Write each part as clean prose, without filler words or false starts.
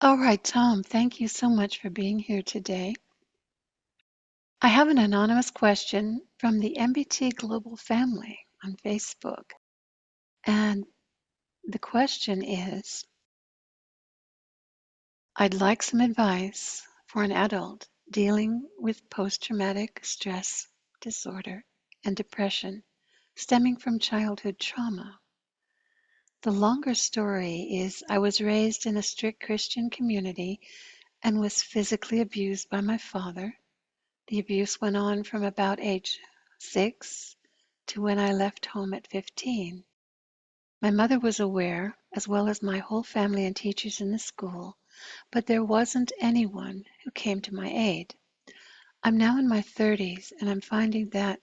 All right, Tom, thank you so much for being here today. I have an anonymous question from the MBT Global family on Facebook. And the question is, I'd like some advice for an adult dealing with post-traumatic stress disorder and depression stemming from childhood trauma. The longer story is I was raised in a strict Christian community and was physically abused by my father. The abuse went on from about age 6 to when I left home at 15. My mother was aware, as well as my whole family and teachers in the school, but there wasn't anyone who came to my aid. I'm now in my 30s, and I'm finding that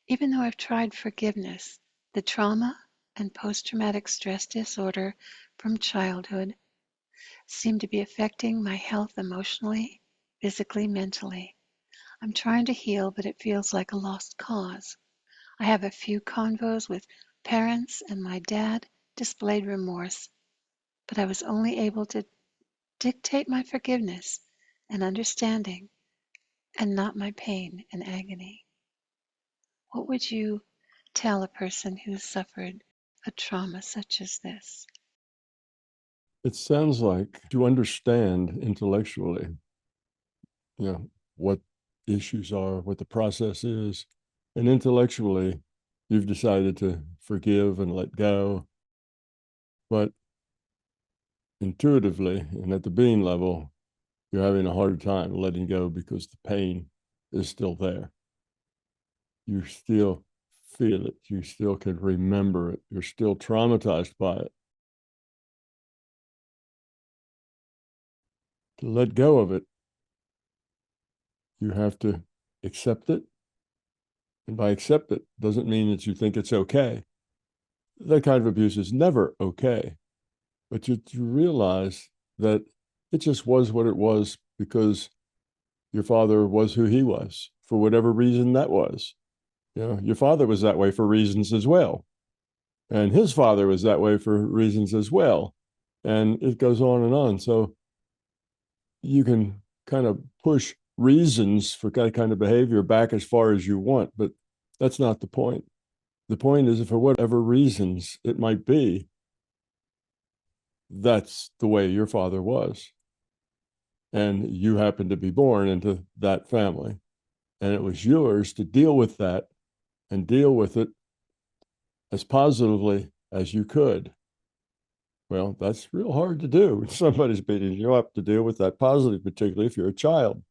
even though I've tried forgiveness, the trauma and post-traumatic stress disorder from childhood seem to be affecting my health emotionally, physically, mentally. I'm trying to heal, but it feels like a lost cause. I have a few convos with parents, and my dad displayed remorse, but I was only able to dictate my forgiveness and understanding and not my pain and agony. What would you tell a person who's suffered a trauma such as this? It sounds like you understand intellectually, you know, what issues are, what the process is, and intellectually, you've decided to forgive and let go. But intuitively and at the being level, you're having a hard time letting go because the pain is still there. You still feel it. You still can remember it. You're still traumatized by it. To let go of it, you have to accept it. And by accept it doesn't mean that you think it's okay. That kind of abuse is never okay. But you realize that it just was what it was because your father was who he was for whatever reason that was. Your father was that way for reasons as well. And his father was that way for reasons as well. And it goes on and on. So you can kind of push reasons for that kind of behavior back as far as you want, but that's not the point. The point is, for whatever reasons it might be, that's the way your father was. And you happened to be born into that family. And it was yours to deal with that and deal with it as positively as you could. Well, that's real hard to do when somebody's beating you up, to deal with that positive, particularly if you're a child.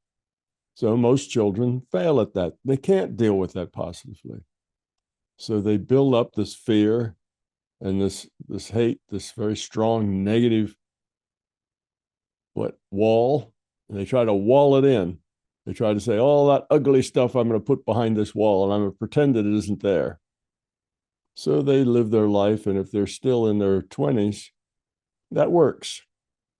So most children fail at that. They can't deal with that positively. So they build up this fear and this hate, this very strong negative wall, and they try to wall it in. They try to say, all that ugly stuff I'm going to put behind this wall, and I'm going to pretend that it isn't there. So they live their life, and if they're still in their 20s, that works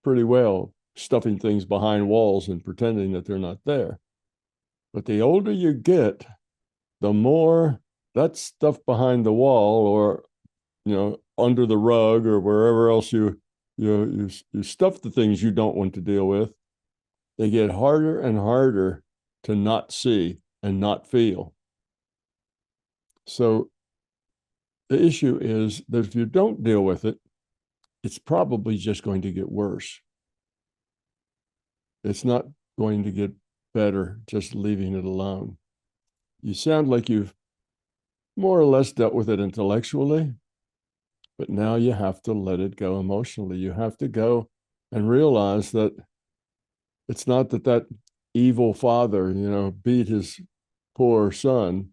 pretty well, stuffing things behind walls and pretending that they're not there. But the older you get, the more that stuff behind the wall, or under the rug, or wherever else you stuff the things you don't want to deal with, they get harder and harder to not see and not feel. So the issue is that if you don't deal with it, it's probably just going to get worse. It's not going to get better just leaving it alone. You sound like you've more or less dealt with it intellectually, but now you have to let it go emotionally. You have to go and realize that it's not that evil father, beat his poor son.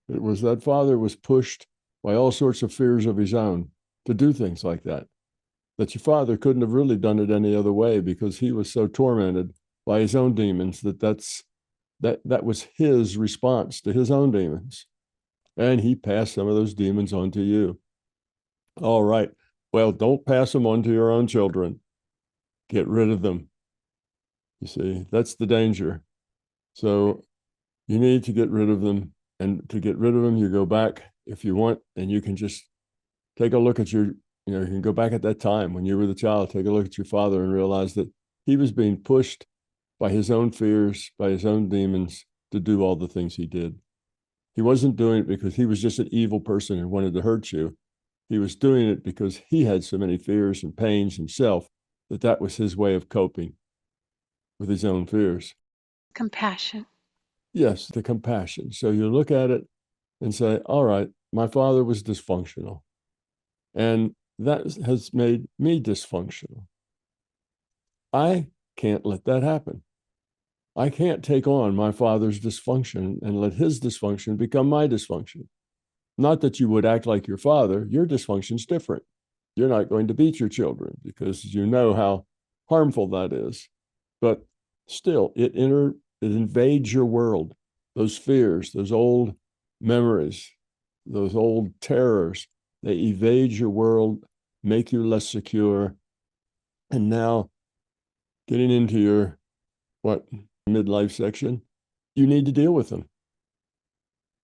It was that father was pushed by all sorts of fears of his own to do things like that. That your father couldn't have really done it any other way because he was so tormented by his own demons that was his response to his own demons. And he passed some of those demons on to you. All right. Well, don't pass them on to your own children. Get rid of them. You see, that's the danger. So you need to get rid of them. And to get rid of them, you go back if you want, and you can just take a look at you can go back at that time when you were the child, take a look at your father and realize that He was being pushed by his own fears, by his own demons to do all the things he did. He wasn't doing it because he was just an evil person and wanted to hurt you. He was doing it because he had so many fears and pains himself that was his way of coping with his own fears. Compassion. Yes, the compassion. So you look at it and say, all right, my father was dysfunctional, and that has made me dysfunctional. I can't let that happen. I can't take on my father's dysfunction and let his dysfunction become my dysfunction. Not that you would act like your father, your dysfunction's different. You're not going to beat your children because you know how harmful that is. But still, it invades your world. Those fears, those old memories, those old terrors, they evade your world, make you less secure. And now, getting into your midlife section, you need to deal with them.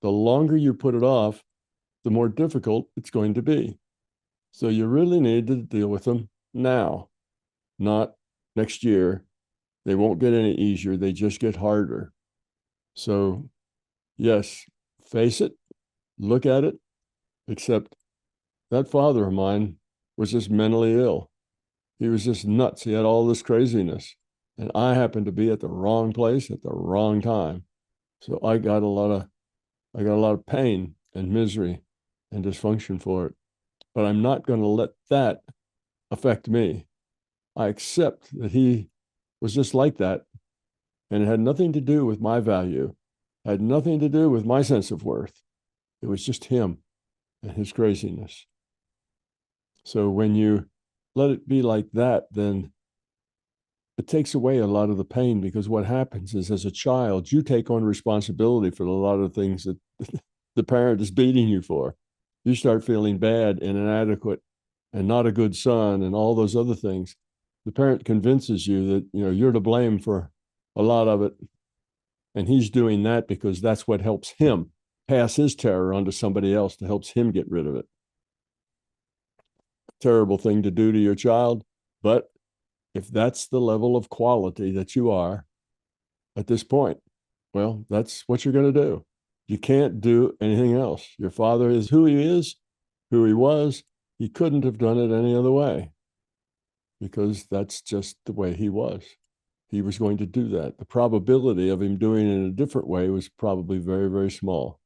The longer you put it off, the more difficult it's going to be. So you really need to deal with them now, not next year. They won't get any easier. They just get harder. So yes, face it, look at it, except that father of mine was just mentally ill. He was just nuts. He had all this craziness. And I happened to be at the wrong place at the wrong time. So I got a lot of pain and misery and dysfunction for it. But I'm not going to let that affect me. I accept that he was just like that. And it had nothing to do with my value, it had nothing to do with my sense of worth. It was just him and his craziness. So when you let it be like that, then it takes away a lot of the pain, because what happens is, as a child, you take on responsibility for a lot of things that the parent is beating you for. You start feeling bad and inadequate and not a good son and all those other things. The parent convinces you that you're to blame for a lot of it, and he's doing that because that's what helps him pass his terror onto somebody else, that helps him get rid of it. Terrible thing to do to your child, but if that's the level of quality that you are at this point, well, that's what you're going to do. You can't do anything else. Your father is who he is, who he was. He couldn't have done it any other way, because that's just the way he was. He was going to do that. The probability of him doing it in a different way was probably very, very small.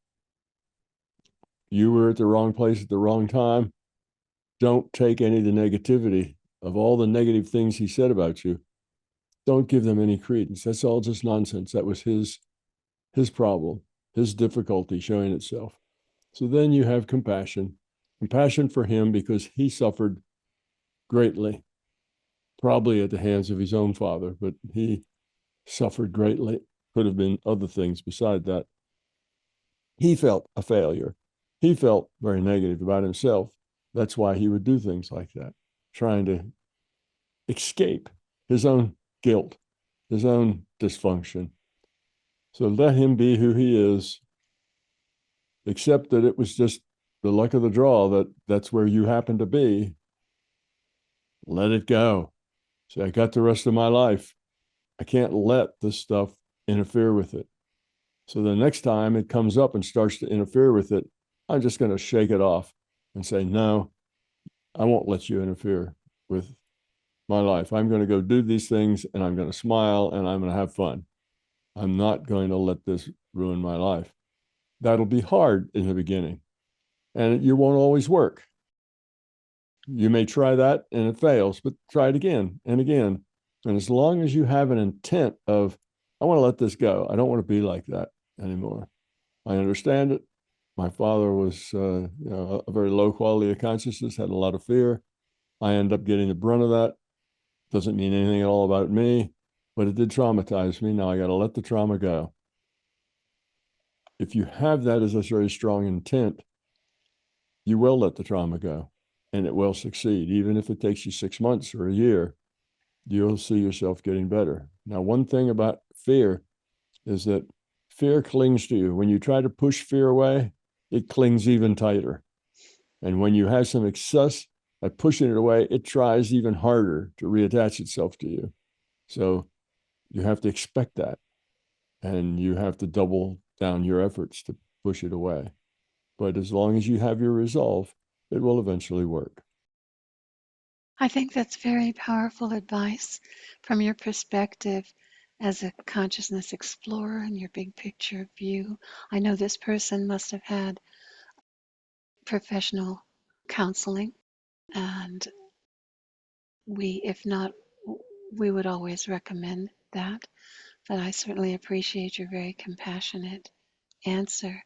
You were at the wrong place at the wrong time. Don't take any of the negativity of all the negative things he said about you. Don't give them any credence. That's all just nonsense. That was his problem, his difficulty showing itself. So then you have compassion for him, because he suffered greatly, probably at the hands of his own father, but he suffered greatly. Could have been other things beside that. He felt a failure. He felt very negative about himself. That's why he would do things like that, trying to escape his own guilt, his own dysfunction. So let him be who he is, accept that it was just the luck of the draw that's where you happen to be. Let it go. So I got the rest of my life. I can't let this stuff interfere with it. So the next time it comes up and starts to interfere with it, I'm just going to shake it off and say, no, I won't let you interfere with my life. I'm going to go do these things, and I'm going to smile, and I'm going to have fun. I'm not going to let this ruin my life. That'll be hard in the beginning, and you won't always work. You may try that and it fails, but try it again and again. And as long as you have an intent of, I want to let this go, I don't want to be like that anymore. I understand it. My father was a very low quality of consciousness, had a lot of fear. I end up getting the brunt of that. Doesn't mean anything at all about me, but it did traumatize me. Now I got to let the trauma go. If you have that as a very strong intent, you will let the trauma go, and it will succeed. Even if it takes you 6 months or a year, you'll see yourself getting better. Now, one thing about fear is that fear clings to you. When you try to push fear away, it clings even tighter. And when you have some success at pushing it away, it tries even harder to reattach itself to you. So you have to expect that, and you have to double down your efforts to push it away. But as long as you have your resolve, it will eventually work. I think that's very powerful advice from your perspective as a consciousness explorer and your big picture view. I know this person must have had professional counseling, and if not, we would always recommend that. But I certainly appreciate your very compassionate answer.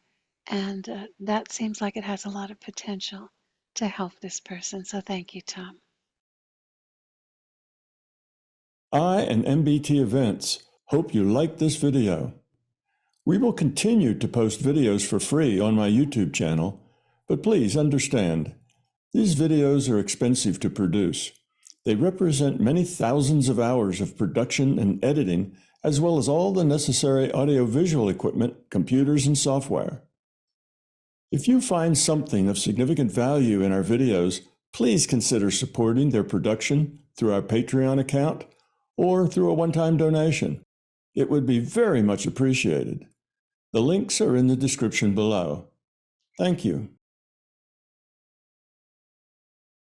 And that seems like it has a lot of potential to help this person. So thank you, Tom. I and MBT Events hope you liked this video. We will continue to post videos for free on my YouTube channel, but please understand, these videos are expensive to produce. They represent many thousands of hours of production and editing, as well as all the necessary audiovisual equipment, computers, and software. If you find something of significant value in our videos, please consider supporting their production through our Patreon account or through a one-time donation. It would be very much appreciated. The links are in the description below. Thank you.